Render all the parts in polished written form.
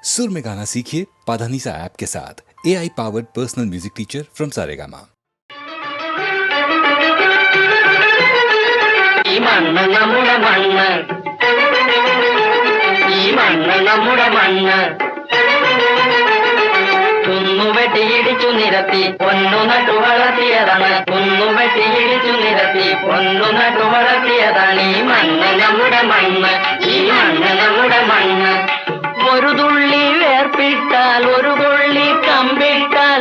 सुर में गाना सीखिए पाधानीसा ऐप के साथ। AI powered personal music teacher from Saregama. ഈ മണ്ണ് നമ്മുടെ മണ്ണ്, ഈ മണ്ണ് നമ്മുടെ മണ്ണ്. കുന്നുവെട്ടിയിടിച്ചു നിരത്തി പൊന്നു നട്ടു വളർത്തിയതാണ്, കുന്നുവെട്ടിയിടിച്ചു നിരത്തി പൊന്നു നട്ടു വളർത്തിയതാണ് ഈ മണ്ണ് നമ്മുടെ മണ്ണ്, ഈ മണ്ണ് നമ്മുടെ മണ്ണ്. ഒരു തുള്ളി വേർപ്പിട്ടാൽ ഒരു കൊള്ളി കമ്പിട്ടാൽ,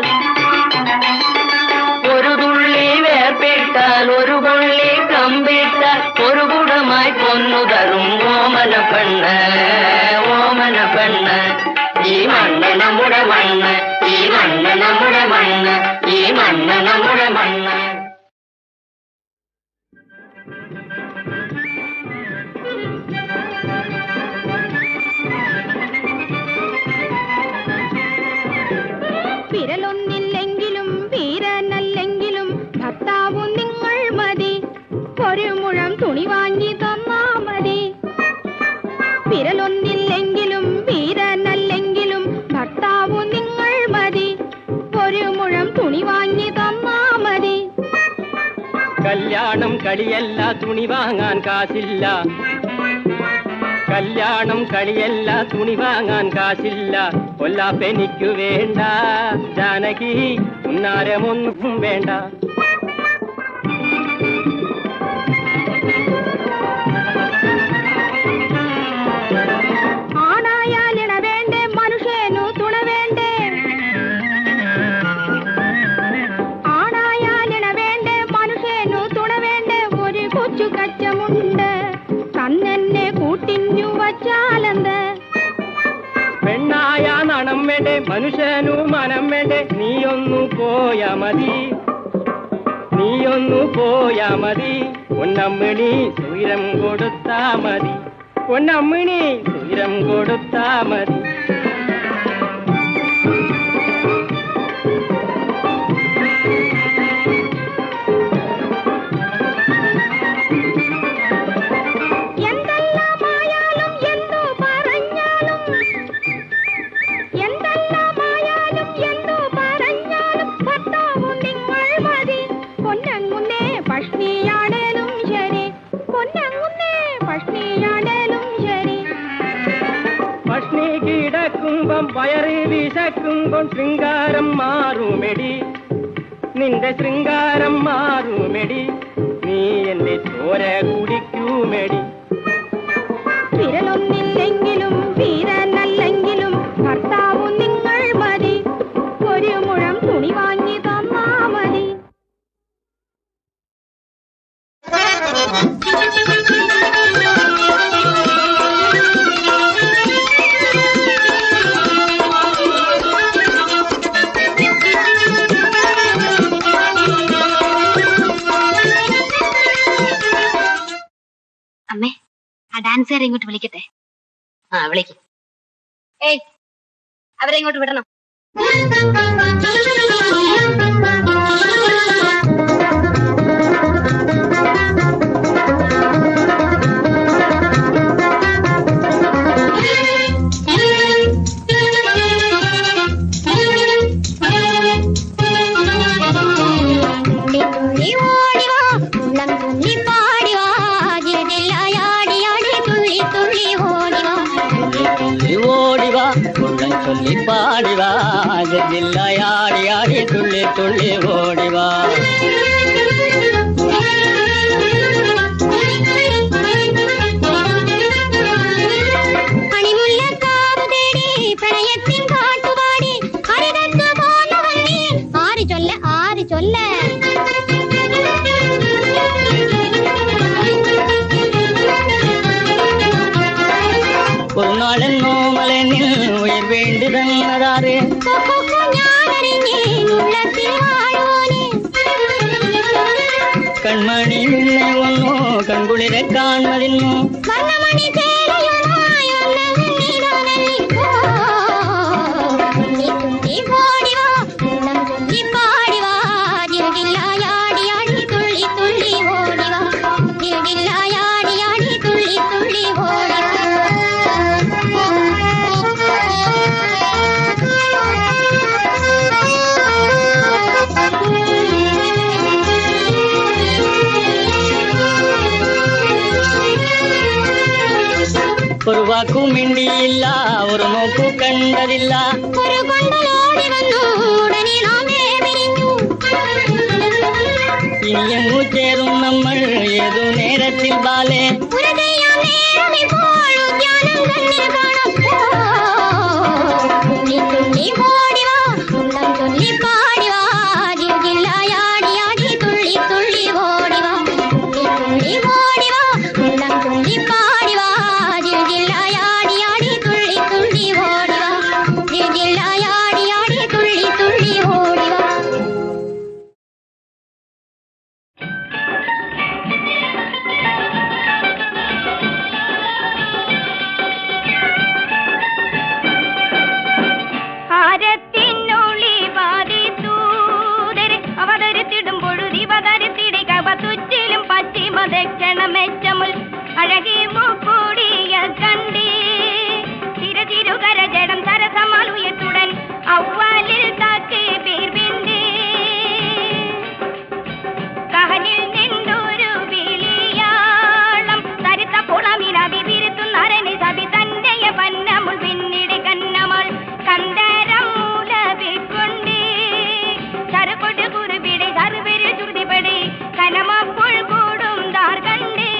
ഒരു തുള്ളി വേർപ്പിട്ടാൽ ഒരു കൊള്ളി കമ്പിട്ടാൽ ഒരു കുടമായി പൊന്നു തരും ഓമന പെണ്ണ്, ഓമന പെണ്ണ്. ഈ മണ്ണ് നമ്മുടെ മണ്ണ്, ഈ മണ്ണ് നമ്മുടെ മണ്ണ്, ഈ മണ്ണ് നമ്മുടെ മണ്ണ്. വിരലൊന്നില്ലെങ്കിലും വീരനല്ലെങ്കിലും ഭർത്താവും നിങ്ങൾ മതി, ഒരു മുഴം തുണി വാങ്ങി തന്നാ മതി. വിരലൊന്നില്ലെങ്കിലും വീരനല്ലെങ്കിലും ഭർത്താവും നിങ്ങൾ മതി, ഒരു മുഴം തുണി വാങ്ങി തന്നാ മതി. കല്യാണം കളിയല്ല, തുണി വാങ്ങാൻ കാശില്ല. കല്യാണം കളിയല്ല, തുണി വാങ്ങാൻ കാശില്ല. കൊല്ലാപ്പെനിക്കു വേണ്ട ജാനകി, ഉന്നാരമൊന്നും വേണ്ട. ആണായാലിണ വേണ്ടേ, മനുഷ്യനു തുണ വേണ്ടേ. ആണായാലിണ വേണ്ടേ, മനുഷ്യനു തുണ വേണ്ടേ. ഒരു കൊച്ചു കച്ചമുണ്ട്, കണ്ണെന്നെ കൂട്ടിഞ്ഞു വച്ചാലെന്ത്. പെണ്ണായ നണം വേണ്ടേ, മനുഷ്യനു മനം വേണ്ടേ. നീയൊന്നു പോയാ മതി, നീയൊന്നു പോയാ മതി. പൊന്നമ്മിണി സുയിരം കൊടുത്താ മതി, പൊന്നമ്മിണി സുയിരം കൊടുത്താ മതി. പഷ്ണി കിടക്കുമ്പം വയറി വിശക്കുമ്പം ശൃംഗാരം മാറുമെടി, നിന്റെ ശൃംഗാരം മാറുമെടി. നീ എന്റെ ചോര കുടിക്കൂമെടി. വിരലൊന്നില്ലെങ്കിലും വീരനല്ലെങ്കിലും ഭർത്താവും നിങ്ങൾ മതി, ഒരു മുഴം തുണി വാങ്ങി തന്നാ മതി. അമ്മേ, ആ ഡാൻസുകാരെ ഇങ്ങോട്ട് വിളിക്കട്ടെ. വിളിക്കും. ഏയ്, അവരെ ഇങ്ങോട്ട് വിടണം. ഓടിവാ ഉള്ളം ചൊല്ലി പാടിവാ, ജല്ലില്ലായാടി ആടി തുള്ളി തുള്ളി ഓടിവാ. പണിമുല്ലക്കാവ് തേടി പ്രണയത്തിൻ കാട്ടുപാടി, ഹരിതത്ത് പോന്നവനെ ആര് ചൊല്ല, ആര് ചൊല്ല. ഒരു നാളൻ നോമലനിൽ ഉയർ വേണ്ടി തന്നതാറ്, കൺമണി നിന്നെ വന്നു കൺകുളിരെ കാണുന്നതിന്നു. തുള്ളി തുള്ളി ഓടിവാ. വാക്കു മിണ്ടിയില്ല, ഒരു നോക്കു കണ്ടതില്ല. ഒരു കൊണ്ടലോടി വന്നു ഉടനെ നാമേ പിരിഞ്ഞു. ഇനിയെങ്ങു ചേരും നമ്മൾ ഏതു നേരത്തിൽ ബാലേ? പുരതയാം നേരം ഇപ്പോൾ ഉദ്യാനം തന്നെ കാണാം. തുള്ളി തുള്ളി ഓടിവാ, ഉള്ളം ചൊല്ലി പാടിവാ, ജില്ലായാടി തുള്ളി തുള്ളി ഓടിവാ. തുള്ളി തുള്ളി ഓടിവാ, ഉള്ളം ചൊല്ലി പാടിവാ, ജില്ലായാടി തുള്ളി തുള്ളി ഓടിവാ, ജില്ലായാടി തുള്ളി തുള്ളി ഓടിവാ. അഴകി മൂക്കൂടിയ കണ്ടി ചിരചിരുകര ജഡം സരസമാലുയത്തുടൻ ഔവാലിൽ താക്കി പീർപിണ്ടി കഹനിൽ നിന്നൊരു വിളിയാളം തരിത്ത പുളമിനവി വിരുത്തുന്നരനി സതി തന്നെയ പന്നമുൾ പിന്നിടി കന്നമൾ കന്തരം മൂലവിക്കൊണ്ടി ചരക്കൊട്ട് കുറുപിടി കറുപെരു ചുരുതിപടി കനമപ്പോൾ കൂടും ദാർ കണ്ടി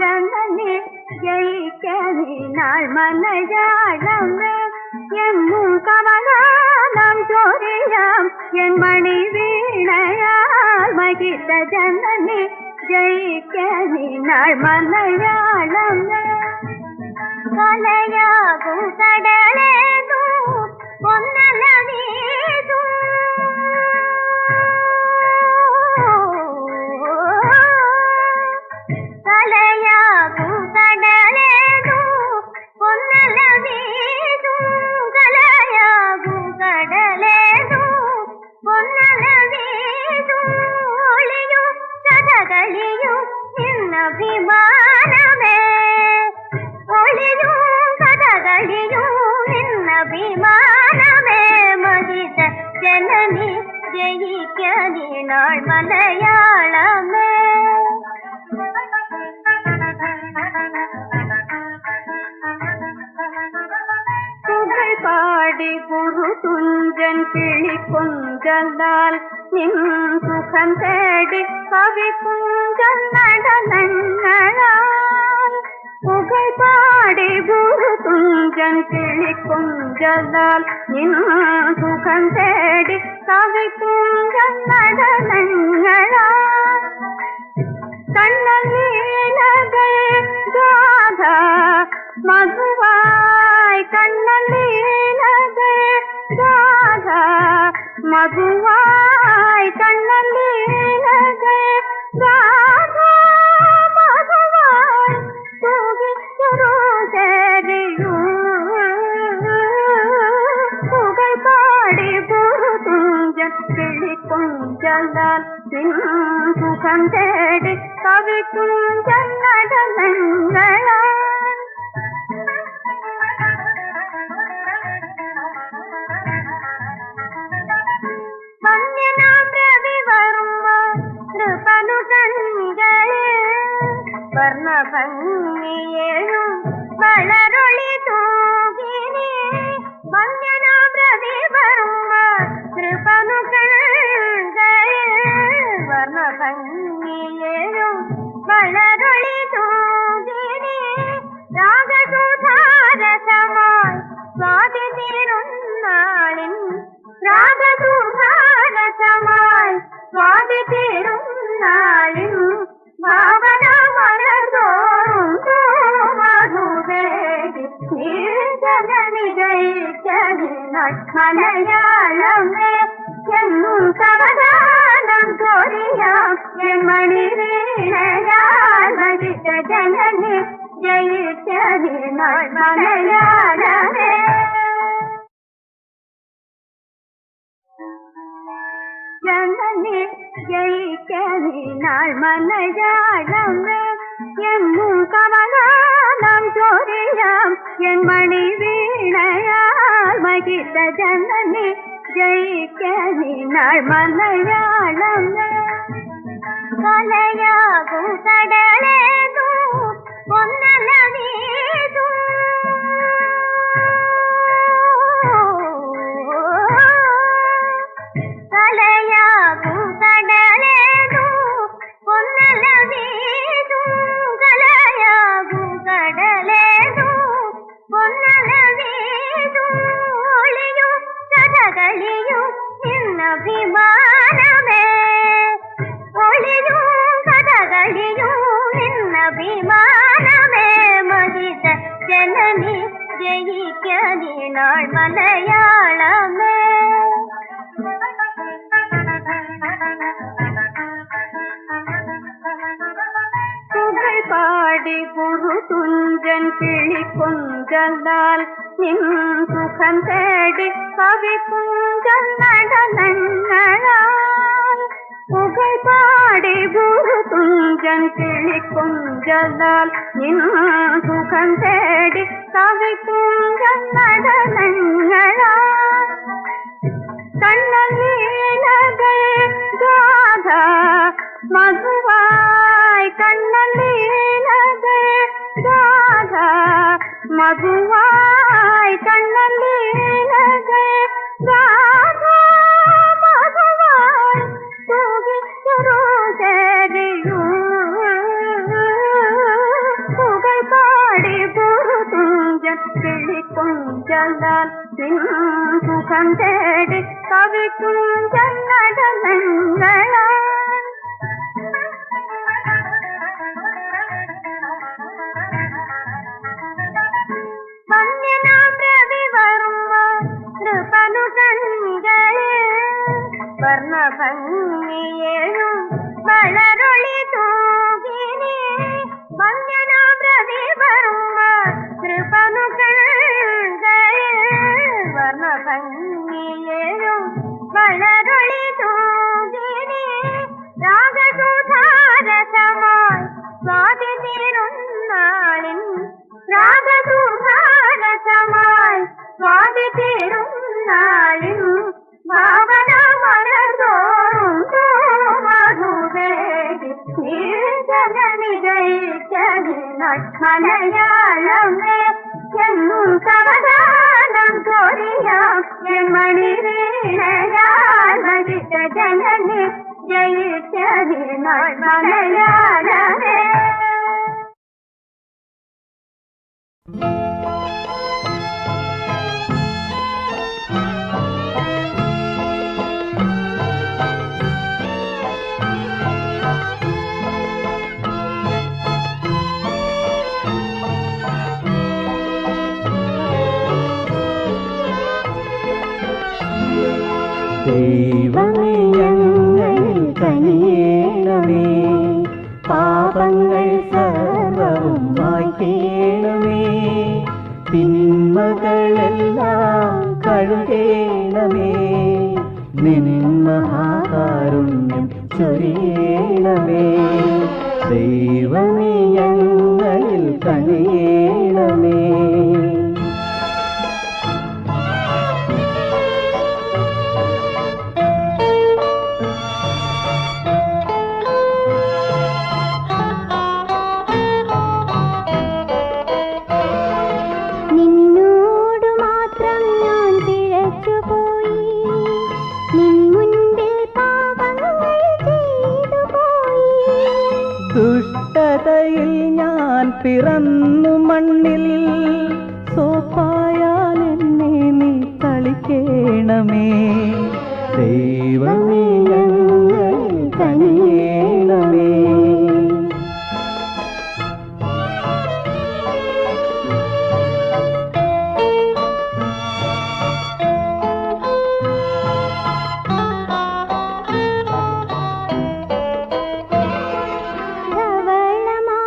ജനനി ജയിക്കനി നാൾ മനജാടമേ എന്നും കമലാം ചോരിയാം എൻ മണി വീണയാൽ മഹിത ജനനി ജയിക്കനി നാൾ മനജാടമേ കലയാകും കടലേതു ഒന്നലവീതു കലയാകും കടലേതു ഒന്നലവീതു കലയാകും കടലേതു ഒന്നലവീതു ഒളിയും കഥകളിയും നിന്നഭിമാനമേ ഒളിയും കഥകളിയും നിന്നഭിമാനമേ മഹിത ജനനി ജയിക്കനി നാൾ മലയാളമേ പാടി ഗുരു തുഞ്ചൻ കിളിക്കൊഞ്ചലാൽ നിൻ സുഖം തേടി കവി കുഞ്ചൻ നടനങ്ങളാൽ പുകഴ് പാടി ഗുരു തുഞ്ചൻ കിളിക്കൊഞ്ചലാൽ നിൻ സുഖം തേടി കവി കുഞ്ചൻ നടനങ്ങളാൽ കണ്ണീല മധുവായി കണ്ണല്ലീലകൾ രാധ മധുവായി കണ്ണല്ലീലകൾ രാധ മധുവായി തൂകിച്ചൊരുതരിയൂ പുകൾ പാടി പുറുതുഞ്ചൻ കിളിക്കൊഞ്ചലാൽ സുഖം തേടി കവിക്കുഞ്ചൻ നടനങ്ങളാൽ വർണ്ണഭംഗിയേഴും വളരൊളി തൂകിനി വന്യനാമ്രതി വർമ്മ കൃപനുകൾ വർണ്ണഭംഗിയേഴും വളരൊളി തൂകിനി രാഗസുധാരസമായി സ്വാതി തീരുന്നാളിൻ രാഗസുധാരസമായി സ്വാതി തീരുന്നാളിൻ ഭാവന മലർതോറും മധുവേദി മലയാളമേ എന്നും സവധാനം തോറിയാം എൻ മണിവീണയാൽ മരിച്ച ജനനി ജയിച്ചതിനാൾ മലയാളമേ ജനനി ജയിക്കതിനാൾ മലയാളമേ എന്നും കമലാനം ചോരിയാം എൻ മണി വീണയാൽ മഹിത ജനനി ജയിക്കതിനാൾ മലയാളമേ കലയാകും കടലേതു ഒന്നലവീതു കലയാകും കടലേതു ഒന്നലവീതു കലയാകും കടലേതു ഒന്നലവീതു ഒളിയും കഥകളിയും നിന്നഭിമാനമേ ഒളിയും കഥകളിയും നിന്നഭിമാനമേ മഹിത ജനനി ജയിക്കതിനാൾ മലയാളമേ പുകൾ പാടി പുറുതുഞ്ചൻ കിളിക്കൊഞ്ചലാൽ നിൻ സുഖം തേടി കവിക്കുഞ്ചൻ നടനങ്ങളാൽ പുകൾ പാടി പുറുതുഞ്ചൻ കിളിക്കൊഞ്ചലാൽ നിൻ സുഖം തേടി കവിക്കുഞ്ചൻ നടനങ്ങളാൽ കണ്ണലീലകൾ ഗാഥ മധുവായി കണ്ണലീലകൾ ഗാഥ മധുവായി കണ്ണലീലകൾ ഗാഥ മധുവായി തൂകിച്ചൊരുതരിയൂ പുകൾ പാടി പുറുതുഞ്ചൻ കിളിക്കൊഞ്ചലാൽ സുഖം തേടി കവിക്കുഞ്ചൻ നടനങ്ങളാൽ വർണ്ണഭംഗിയേഴും വളരൊളി തൂകിനി വന്യനാമ്രതി വർമ്മ കൃപനുകൾ വർണ്ണഭംഗിയേഴും വളരൊളി തൂകിനി രാഗസുധാരസമായി സ്വാതി തീരുന്നാളിൻ രാഗസുധാരസമായി സ്വാതി തീരുന്നാളിൻ ഭാവന മലർതോറും മധുവേദി ജനനി ജയിച്ചതിനാൾ മലയാളമേ എന്നും സവധാനം തോറിയാം എൻ മണി വീണയാൽ മരിച്ച ജനനി ജയിച്ചതിനാൾ മലയാളമേ ദൈവമേ ഞങ്ങളിൽ കനിയേണമേ, പാപങ്ങൾ സർവവും മായ്ക്കേണമേ, തിന്മകളെല്ലാം കഴുകേണമേ, നിൻ മഹാകാരുണ്യം ചൊരിയേണമേ. ദൈവമേ ഞങ്ങളിൽ കനിയേണമേ. നിന്നോട് മാത്രം ഞാൻ പിഴച്ചുപോയി, നിൻ മുൻപിൽ പാപങ്ങൾ ചെയ്തു പോയി. ദുഷ്ടതയിൽ ഞാൻ പിറന്നു മണ്ണിൽ, സോപ്പായാൽ എന്നെ നീ കളിക്കേണമേ. ദൈവമേ ഞങ്ങളിൽ കനിയേണമേ.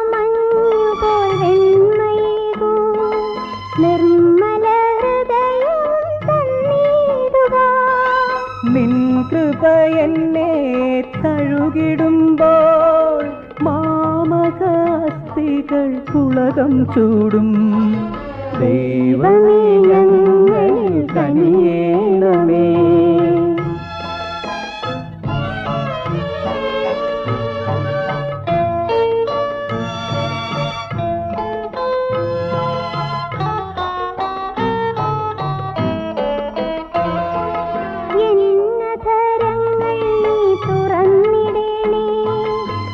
ധവളമാമഞ്ഞുപോൽ വെണ്മയേകൂ, നിർമ്മല ഹൃദയം തന്നിടുക. നിൻ കൃപ എന്നെ തഴുകിടുമ്പോൾ, മാമകാസ്തികൾ പുളകം ചൂടും. ദൈവമേ ഞങ്ങളിൽ കനിയേണമേ. എന്നധരങ്ങൾ നീ തുറന്നിടണേ,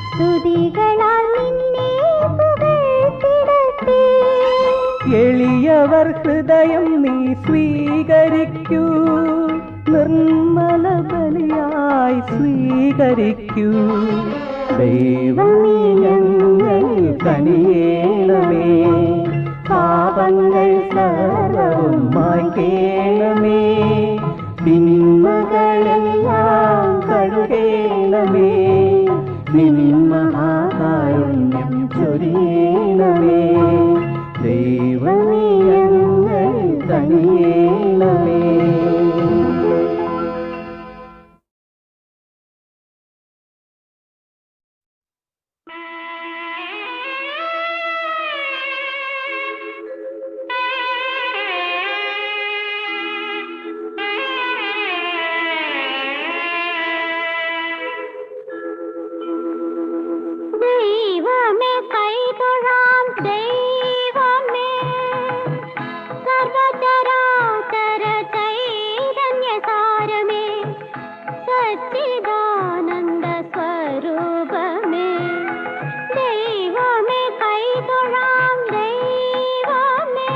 സ്തുതികളാൽ നിന്നെ പുകഴ്ത്തിടട്ടെ. എളിയവർ ഹൃദയം നീ സ്വീകരിക്കൂ, നിർമ്മല ബലിയായി സ്വീകരിക്കൂ. ദൈവമേ ഞങ്ങളിൽ കനിയേണമേ, പാപങ്ങൾ സർവവും മായ്ക്കേണമേ, തിന്മകളെല്ലാം കഴുകേണമേ, നിൻ മഹാകാരുണ്യം ചൊരിയേണമേ. ദൈവമേ ഞങ്ങളിൽ കനിയേണമേ. ദൈവമേ കൈതൊഴാം, ദൈവമേ സർവചരാചര ചൈതന്യസാരമേ, സച്ചിദാനന്ദ സ്വരൂപമേ. ദൈവമേ കൈതൊഴാം, ദൈവമേ.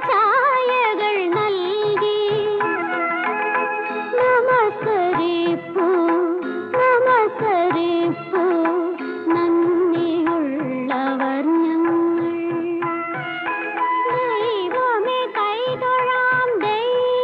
ഛായകൾ നൽകി നമസ്കരിപ്പൂ, നമസ്കരിപ്പൂ, നന്ദിയുള്ളവർ ഞങ്ങൾ. ദൈവമേ കൈതൊഴാം, ദൈവമേ.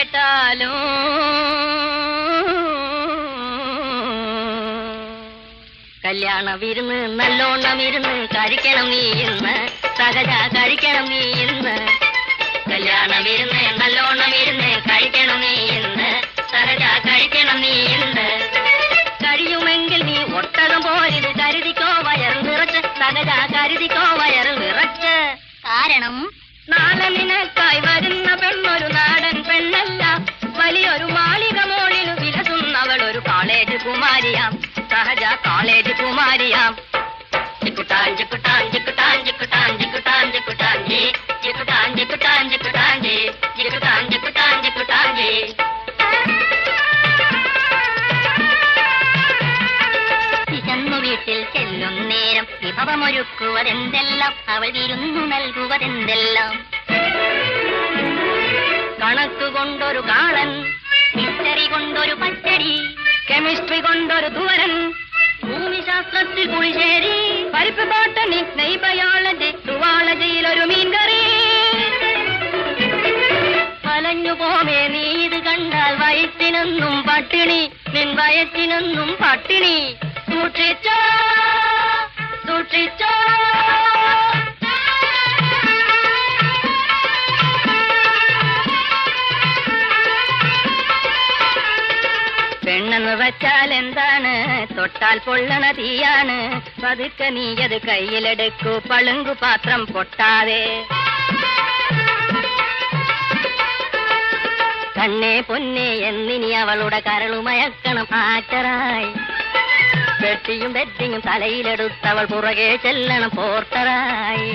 കേട്ടാലും കല്യാണ വിരുന്ന് നല്ലോണം ഇരുന്ന് കഴിക്കണം നീ ഇന്ന് സഹജ കഴിക്കണം നീ ഇന്ന് കല്യാണ വിരുന്ന് നല്ലോണം ഇരുന്ന് കഴിക്കണം നീ ഇന്ന് സഹജ കഴിക്കണം നീ ഇന്ന് കഴിയുമെങ്കിൽ നീ ഒട്ടകം പോലിത് കരുതിക്കോ വയർ നിറച്ച് സഹജ കരുതിക്കോ വയർ നിറച്ച് കാരണം നാളെ നിനക്കായി വരുന്ന പെണ്ണൊരു നാടൻ പെണ്ണല്ല വലിയൊരു മാളിക മോളിൽ വിലസുന്നവൾ ഒരു കോളേജ് കുമാരിയാം സഹജ കോളേജ് കുമാരിയാം ചിക്കുട്ടാൻ ചിക്കുട്ടാൻ ചിക്കുട്ടാൻ ചിക്കുട്ടാൻ ചിക്കുട്ടാൻ ചിക്കുട്ടാൻ ജി ചിക്കുട്ടാൻ ചിക്കുട്ടാൻ ചിക്കുട്ടാൻ ജി ചിക്കുട്ടാൻ ചിക്കുട്ടാൻ ചിക്കുട്ടാൻ ജി വിശന്നു വീട്ടിൽ ചെല്ലും നേരം വിഭവമൊരുക്കുവതെന്തെല്ലാം അവൾ വിരുന്നു നൽകുവതെന്തെല്ലാം കണക്ക് കൊണ്ടൊരു കാളൻ ഹിസ്റ്ററി കൊണ്ടൊരു പച്ചടി കെമിസ്ട്രി കൊണ്ടൊരു തുവരൻ ഭൂമിശാസ്ത്രത്തിൽ പുളിശ്ശേരി പരിപ്പ് ബോട്ടണി ബയോളജി സുവാളജിയിലൊരു മീൻകറി അലഞ്ഞു പോമേ നീ ഇത് കണ്ടാൽ വയറ്റിനൊന്നും പട്ടിണി നിൻ വയറ്റിനൊന്നും പട്ടിണി സൂക്ഷിച്ചോ സൂക്ഷിച്ചോ പെണ്ണെന്ന് വച്ചാൽ എന്താണ് തൊട്ടാൽ പൊള്ളണ തീയാണ് പതുക്കെ നീയത് കയ്യിലെടുക്കൂ പളുങ്കു പാത്രം പൊട്ടാതെ കണ്ണേ പൊന്നെ എന്നിനി അവളുടെ കരളുമയക്കണം ആറ്ററായി പെട്ടിയും ബെറ്റിയും തലയിലെടുത്തവൾ പുറകെ ചെല്ലണം പോർട്ടറായി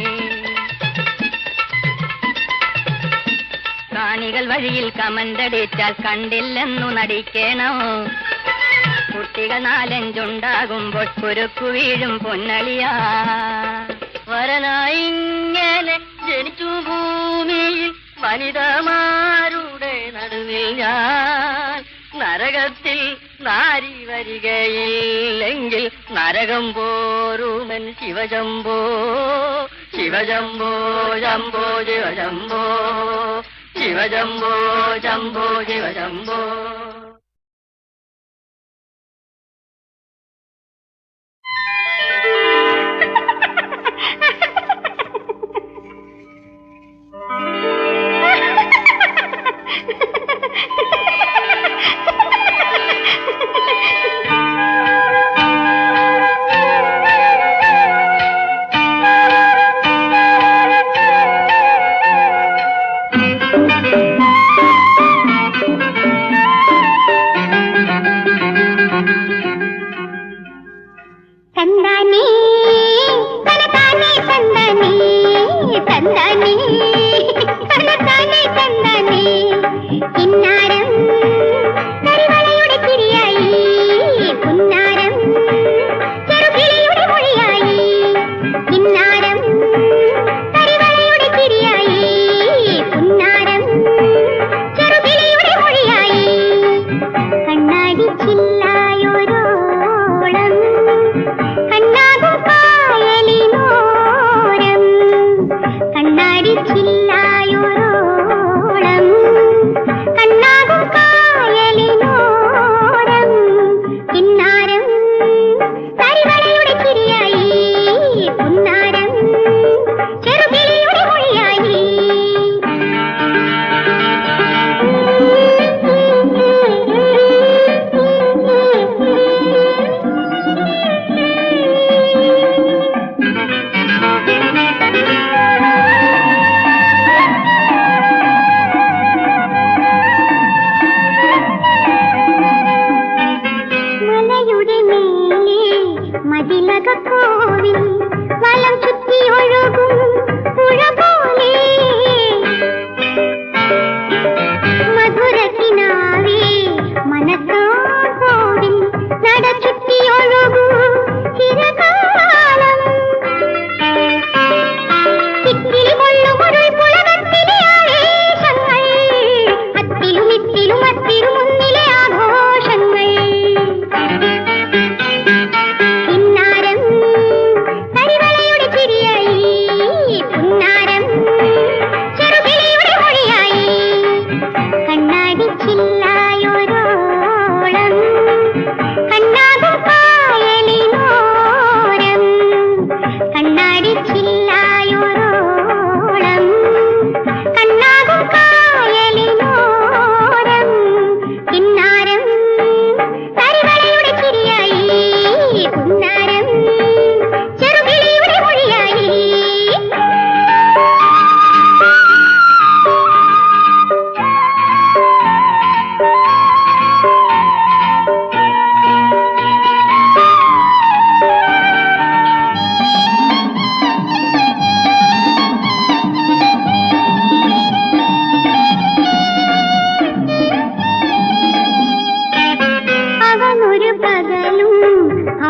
കാണികൾ വഴിയിൽ കമന്റടിച്ചാൽ കണ്ടില്ലെന്നു നടിക്കണോ കുട്ടികൾ നാലഞ്ചുണ്ടാകുമ്പോൾ കുരുക്കു വീഴും പൊന്നളിയാ വരനായിങ്ങനെ ജനിച്ചു ഭൂമിയിൽ വനിതമാരുടെ നടുവിൽ ഞാൻ നരകത്തിൽ നാരി വരികയില്ലെങ്കിൽ നരകം പോരുമൻ ശിവജംബോ ശിവജംബോ ജംബോ ശിവജംബോ ശിവജംബോ ജംബോ ശിവജംബോ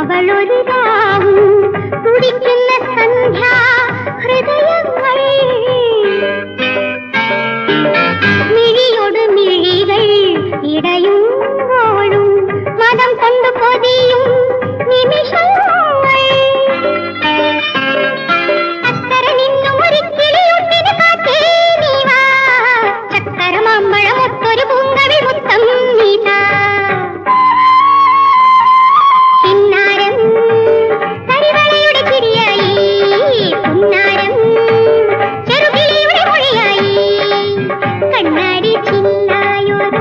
അവളൊരു രാവും തുടിക്കുന്ന സന്ധ്യ ഹൃദയങ്ങൾ മിഴിയോട് മിഴികൾ ഇടയുമ്പോഴും മതം കൊണ്ടു പൊതിയും നിമിഷങ്ങൾ അത്തര നിന്നും ഒരിക്കലും കാറ്റേ നീവാ ചക്കരമാമ്പഴമൊത്തൊരു പൂങ്കവി മുത്തം നീതാ ചിന്നാരം കരിവളയുടെ ചിരിയായി പുന്നാരം ചെറുകിളിയുടെ മൊഴിയായി കണ്ണാടി ചില്ലായൊരോളം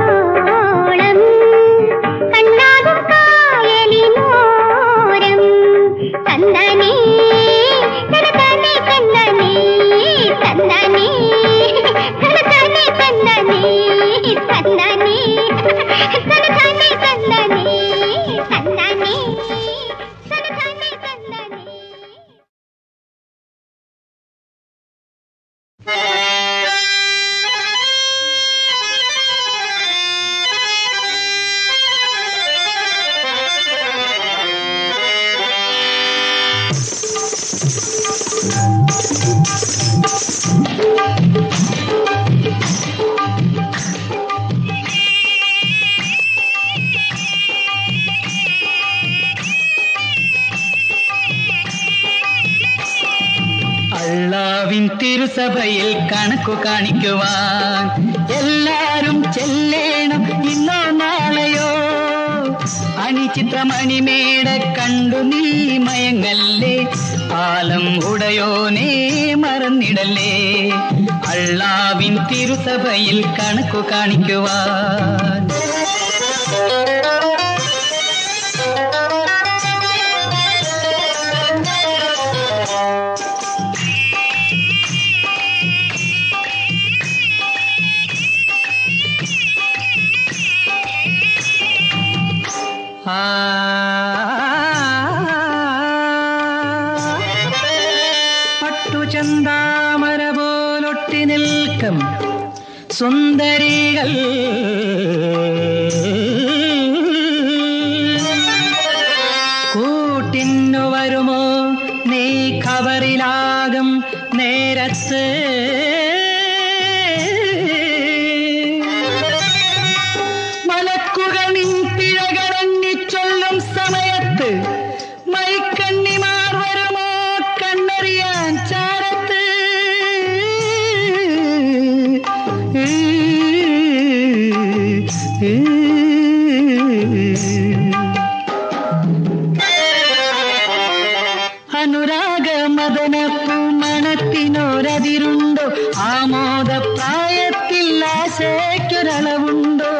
കണ്ണാകും കായലിനോരം തന്നാനേ തനതാനേ തന്നാനേ തന്നാനേ തനതാനേ തന്നാനേ തന്നാനേ തനതാനേ തന്നാനേ തന്നാനേ തനതാനേ തന്നാനേ. അള്ളാവിൻ തിരുസഭയിൽ കണക്കു കാണിക്കുവാൻ എല്ലാരും ചെല്ലേണം ഇന്നോ നാളെയോ അണിചിത്രമണിമേട കണ്ടു നീ മയങ്ങല്ലേ ആലം ഉടയോനേ മറന്നിടല്ലേ അള്ളാവിൻ തിരുസഭയിൽ കണക്കു കാണിക്കുവാൻ പട്ടുചന്താമര പോലൊട്ടി നിൽക്കും സുന്ദരികൾ കൂട്ടിന്നു വരുമോ നീ ഖബറിലാകും നേരത്ത് മലക്കുകൾ നിൻ പിഴകളെണ്ണിച്ചൊല്ലും സമയത്ത് മൈക്കണ്ണിമാർ വരുമോ കണ്ണറിയാൻ ചാരത്ത് അനുരാഗ മദന പൂമണത്തിനോരതിരുണ്ടോ ആമോദ പ്രായത്തിൽ ആശയ്ക്കൊരളവുണ്ടോ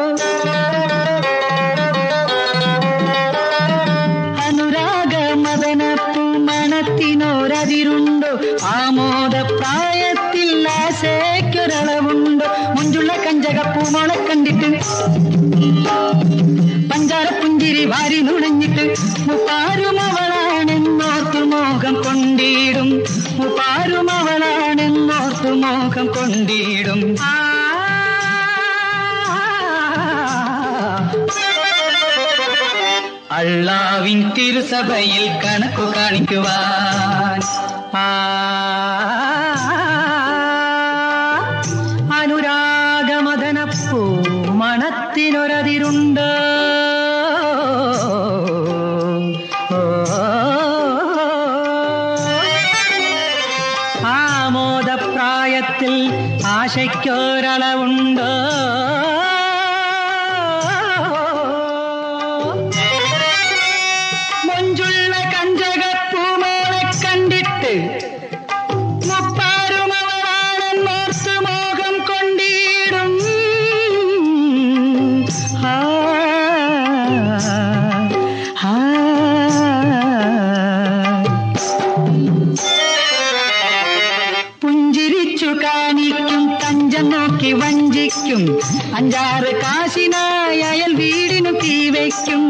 അനുരാഗ മദന പൂമണത്തിനോരതിരുണ്ടോ ആമോദ പ്രായത്തിൽ ആശയ്ക്കൊരളവുണ്ടോ മുഞ്ചുള്ള കഞ്ചകപ്പൂമോളെ കണ്ടിട്ട് പഞ്ചാര പുഞ്ചിരി വാരി നുണഞ്ഞിട്ട് മുപ്പാരും അവളാണെന്നോർത്തു മോഹം കൊണ്ടിടും മുപ്പാരും അവളാണെന്നോർത്തു മോഹം കൊണ്ടിടും അള്ളാവിൻ തിരുസഭയിൽ കണക്കു കാണിക്കുവാൻ അനുരാഗമദനപ്പൂ മണത്തിനൊരതിരുണ്ട് ആമോദപ്രായത്തിൽ ആശയ്ക്കൊരളവുണ്ട് മൊഞ്ചുള്ള കഞ്ചകപ്പൂമോളെ കണ്ടിട്ട് മുപ്പാരും അവളാണെന്നോർത്ത് മോഹം കൊണ്ടിടും പുഞ്ചിരിച്ചു കാണിക്കും തഞ്ചം നോക്കി വഞ്ചിക്കും അഞ്ചാറ് കാശിനായി അയൽ വീടിനു തീവയ്ക്കും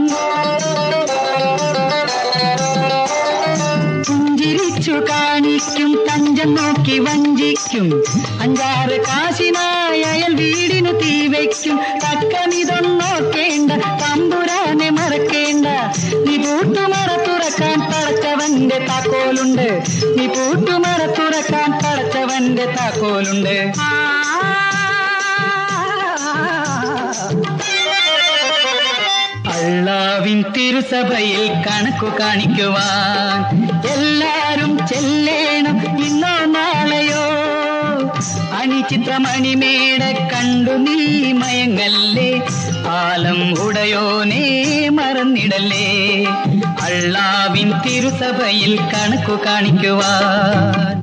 പുഞ്ചിരിച്ചു കാണിക്കും തഞ്ചം നോക്കി വഞ്ചിക്കും അഞ്ചാറ് കാശിനായി അയൽ വീടിനു തീവയ്ക്കും തക്കമിതൊന്നോക്കേണ്ട തമ്പുരാനെ മറക്കേണ്ട നീ പൂട്ടുമറ തുറ താക്കോലുണ്ട്. അള്ളാവിൻ തിരുസഭയിൽ കണക്കു കാണിക്കുവാൻ എല്ലാരും ചെല്ലേണം ഇന്നോ നാളെയോ. അണിചിത്രമണിമേട കണ്ടു നീ മയങ്ങല്ലേ, ആലം ഉടയോനേ മറന്നിടല്ലേ. അള്ളാവിൻ തിരുസഭയിൽ കണക്കു കാണിക്കുവാൻ